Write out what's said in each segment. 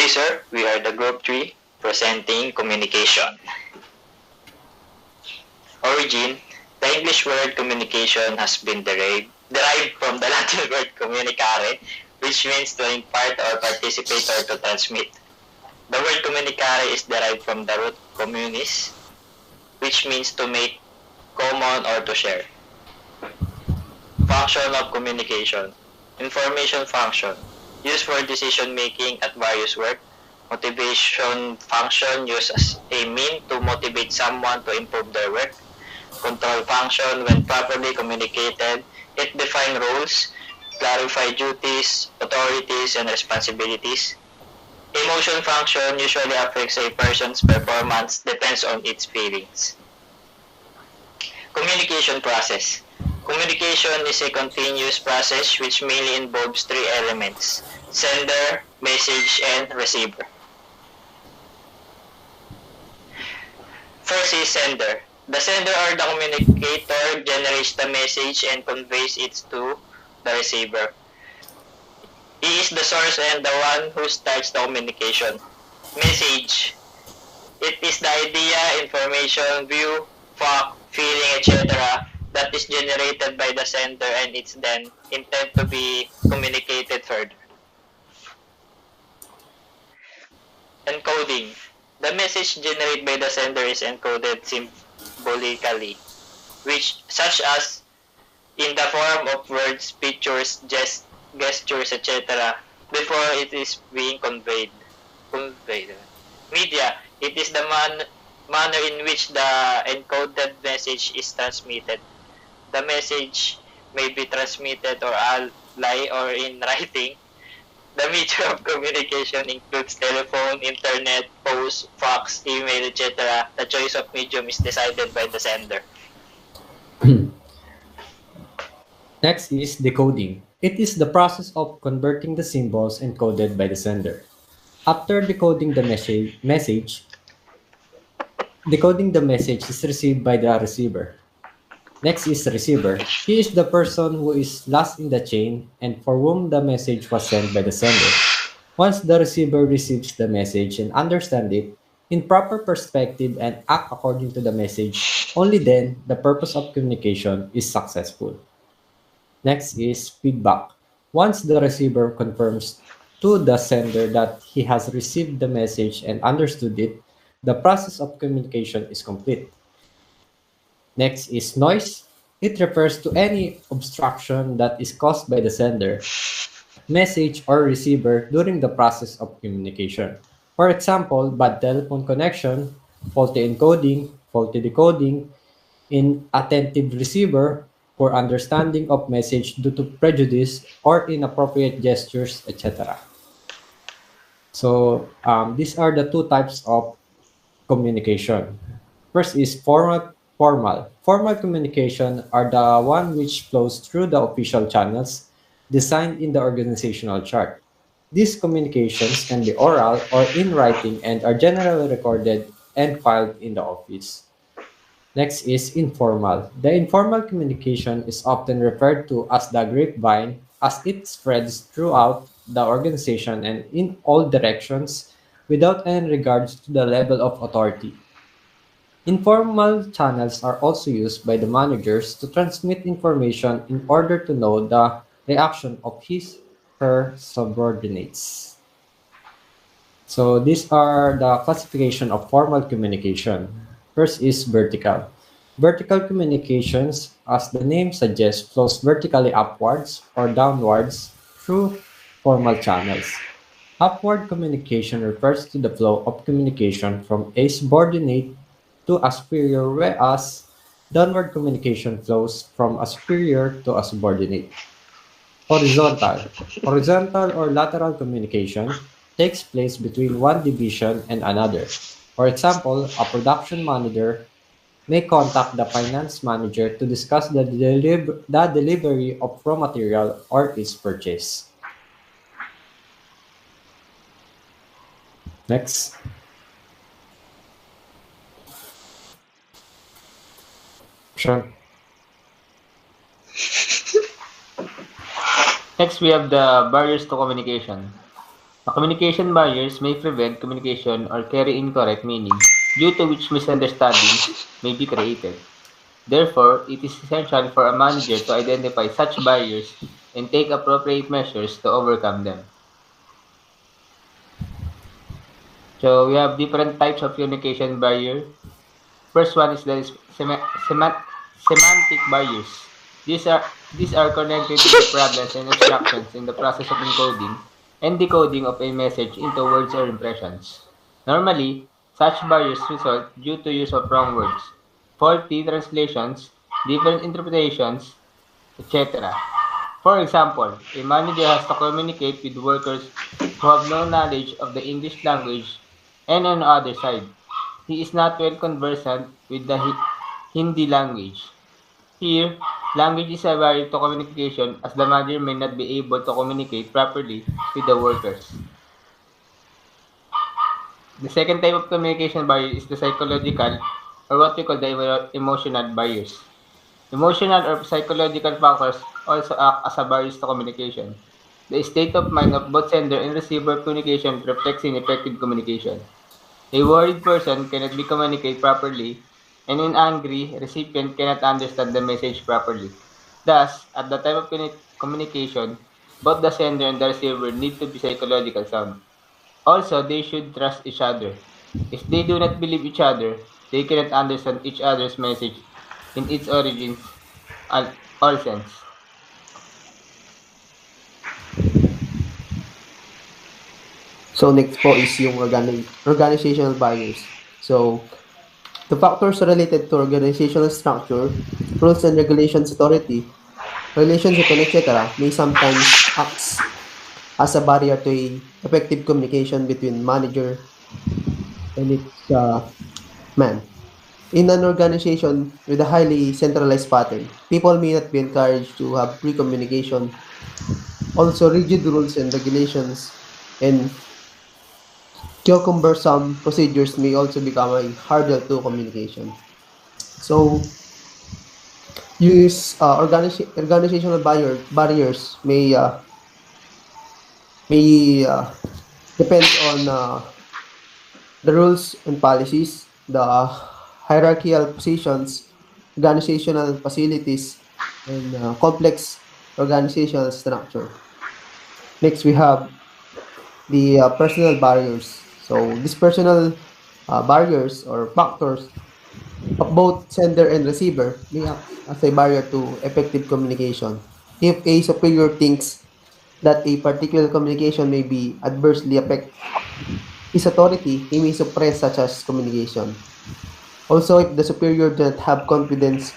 Today, sir, we are the group 3 presenting communication. Origin: the English word communication has been derived from the Latin word communicare, which means to impart or participate or to transmit. The word communicare is derived from the root communis, which means to make common or to share. Function of communication: information function, used for decision making at various work. Motivation function, used as a mean to motivate someone to improve their work. Control function, when properly communicated, it defines roles, clarify duties, authorities, and responsibilities. Emotion function usually affects a person's performance, depends on its feelings. Communication process. Communication is a continuous process which mainly involves three elements: sender, message, and receiver. First is sender. The sender or the communicator generates the message and conveys it to the receiver. He is the source and the one who starts the communication. Message. It is the idea, information, view, fact, feeling, etc. that is generated by the sender and it's then intended to be communicated further. Encoding. The message generated by the sender is encoded symbolically, such as in the form of words, pictures, gestures, etc. before it is being conveyed. Media. It is the manner in which the encoded message is transmitted. The message may be transmitted orally or in writing. The medium of communication includes telephone, internet, post, fax, email, etc. The choice of medium is decided by the sender. Next is decoding. It is the process of converting the symbols encoded by the sender. After decoding the decoding the message is received by the receiver. Next is receiver. He is the person who is last in the chain and for whom the message was sent by the sender. Once the receiver receives the message and understands it in proper perspective and act according to the message, only then the purpose of communication is successful. Next is feedback. Once the receiver confirms to the sender that he has received the message and understood it, the process of communication is complete. Next is noise. It refers to any obstruction that is caused by the sender, message, or receiver during the process of communication. For example, bad telephone connection, faulty encoding, faulty decoding, inattentive receiver, poor understanding of message due to prejudice or inappropriate gestures, etc. So these are the two types of communication. First is formal. Formal communication are the one which flows through the official channels designed in the organizational chart. These communications can be oral or in writing and are generally recorded and filed in the office. Next is informal. The informal communication is often referred to as the grapevine as it spreads throughout the organization and in all directions without any regards to the level of authority. Informal channels are also used by the managers to transmit information in order to know the reaction of her subordinates. So these are the classification of formal communication. First is vertical. Vertical communications, as the name suggests, flows vertically upwards or downwards through formal channels. Upward communication refers to the flow of communication from a subordinate to a superior, whereas downward communication flows from a superior to a subordinate. Horizontal. Horizontal or lateral communication takes place between one division and another. For example, a production manager may contact the finance manager to discuss the delivery of raw material or its purchase. Next. Sean. Next, we have the barriers to communication. Communication barriers may prevent communication or carry incorrect meaning, due to which misunderstandings may be created. Therefore, it is essential for a manager to identify such barriers and take appropriate measures to overcome them. So we have different types of communication barrier. First one is the semantic barriers. These are connected to the problems and obstructions in the process of encoding and decoding of a message into words or impressions. Normally, such barriers result due to use of wrong words, faulty translations, different interpretations, etc. For example, a manager has to communicate with workers who have no knowledge of the English language, and on the other side, he is not well conversant with the Hindi language. Here, language is a barrier to communication, as the manager may not be able to communicate properly with the workers. The second type of communication barrier is the psychological, or what we call the emotional barriers. Emotional or psychological factors also act as a barriers to communication. The state of mind of both sender and receiver of communication reflects ineffective communication. A worried person cannot be communicate properly, and an angry recipient cannot understand the message properly. Thus, at the time of communication, both the sender and the receiver need to be psychological sound. Also, they should trust each other. If they do not believe each other, they cannot understand each other's message in its origins, all, all sense. So next po is yung organizational barriers. So the factors related to organizational structure, rules and regulations authority, relationship and etc. may sometimes act as a barrier to a effective communication between manager and its man. In an organization with a highly centralized pattern, people may not be encouraged to have free communication. Also, rigid rules and regulations and cumbersome procedures may also become a hurdle to communication. So, organizational barriers may depend on the rules and policies, the hierarchical positions, organizational facilities, and complex organizational structure. Next, we have the personal barriers. So, these personal barriers or factors of both sender and receiver may act as a barrier to effective communication. If a superior thinks that a particular communication may be adversely affect his authority, he may suppress such as communication. Also, if the superior does not have confidence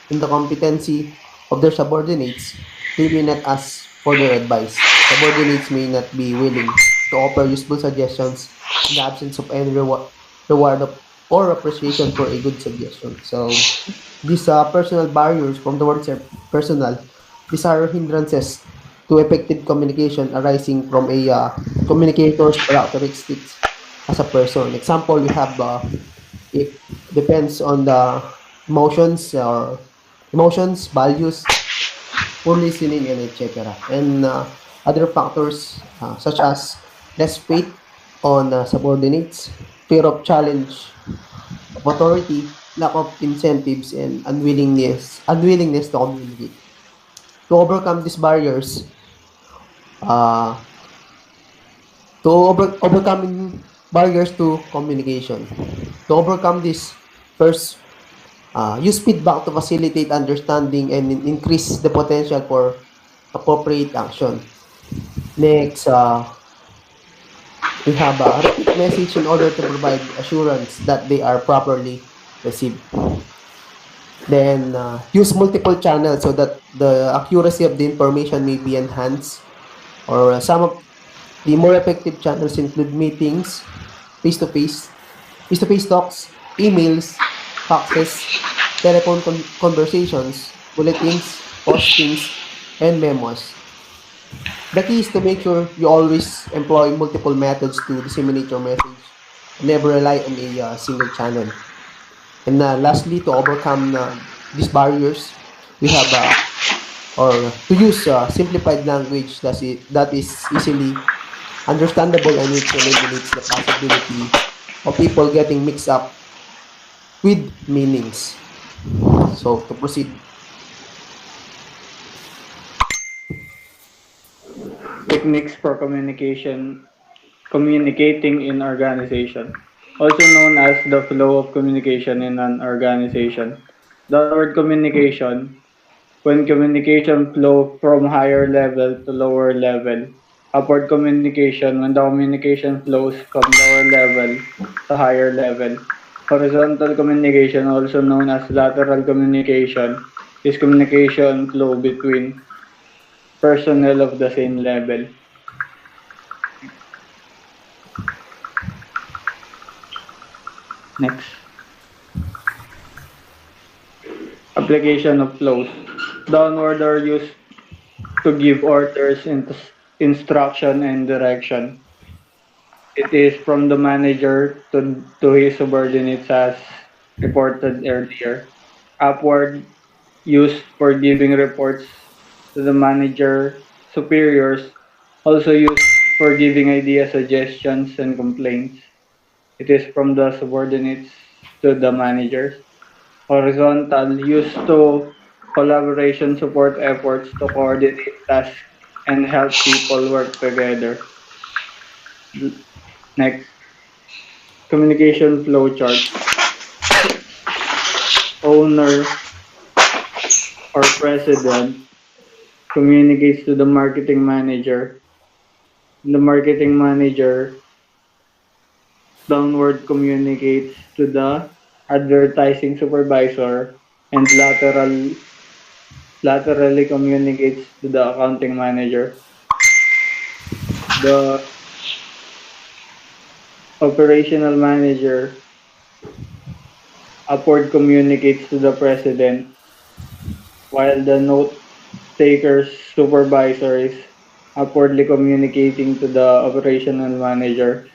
in the competency of their subordinates, they may not ask for their advice. Subordinates may not be willing to offer useful suggestions in the absence of any reward or appreciation for a good suggestion. So, these personal barriers from the word personal, these are hindrances to effective communication arising from a communicator's characteristics as a person. Example, we have it depends on the emotions, values, poor listening, and etc. And other factors such as less faith on subordinates, fear of challenge of authority, lack of incentives, and unwillingness to communicate. To overcome these barriers, uh, overcoming barriers to communication. To overcome this, first, use feedback to facilitate understanding and increase the potential for appropriate action. Next, we have a repeat message in order to provide assurance that they are properly received. Then, use multiple channels so that the accuracy of the information may be enhanced. Or some of the more effective channels include meetings, face-to-face, face-to-face talks, emails, faxes, telephone conversations, bulletins, postings, and memos. The key is to make sure you always employ multiple methods to disseminate your message. Never rely on a single channel. And lastly, to overcome these barriers, we have or to use simplified language that is easily understandable and which eliminates the possibility of people getting mixed up with meanings. So, to proceed. Techniques for communicating in organization, also known as the flow of communication in an organization. Downward communication, when communication flow from higher level to lower level. Upward communication, when the communication flows from lower level to higher level. Horizontal communication, also known as lateral communication, is communication flow between personnel of the same level. Next. Application of flows. Downward are used to give orders, instruction, and direction. It is from the manager to his subordinates as reported earlier. Upward, used for giving reports to the manager superiors, also used for giving ideas, suggestions, and complaints. It is from the subordinates to the managers. Horizontal, used to collaboration support efforts to coordinate tasks and help people work together. Next, communication flow chart. Owner or president communicates to the marketing manager. The marketing manager downward communicates to the advertising supervisor and laterally communicates to the accounting manager. The operational manager upward communicates to the president, while the note taker's supervisor is upwardly communicating to the operational manager.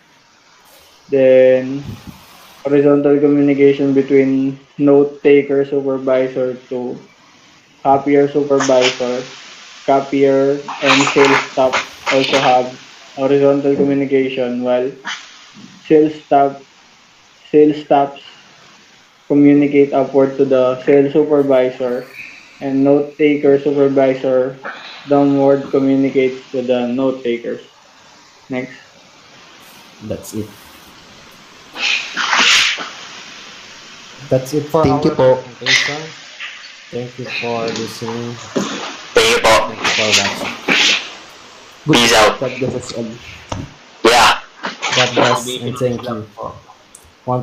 Then horizontal communication between note taker supervisor to copier supervisor, copier and sales staff also have horizontal communication, while sales staff sales staffs communicate upward to the sales supervisor, and note taker supervisor downward communicates to the note takers. Next. That's it. That's it for Thank our you po. presentation. Thank you for listening. Thank you po. Thank you for watching. Good. Peace out. God bless us all. Yeah. God bless and thank you. One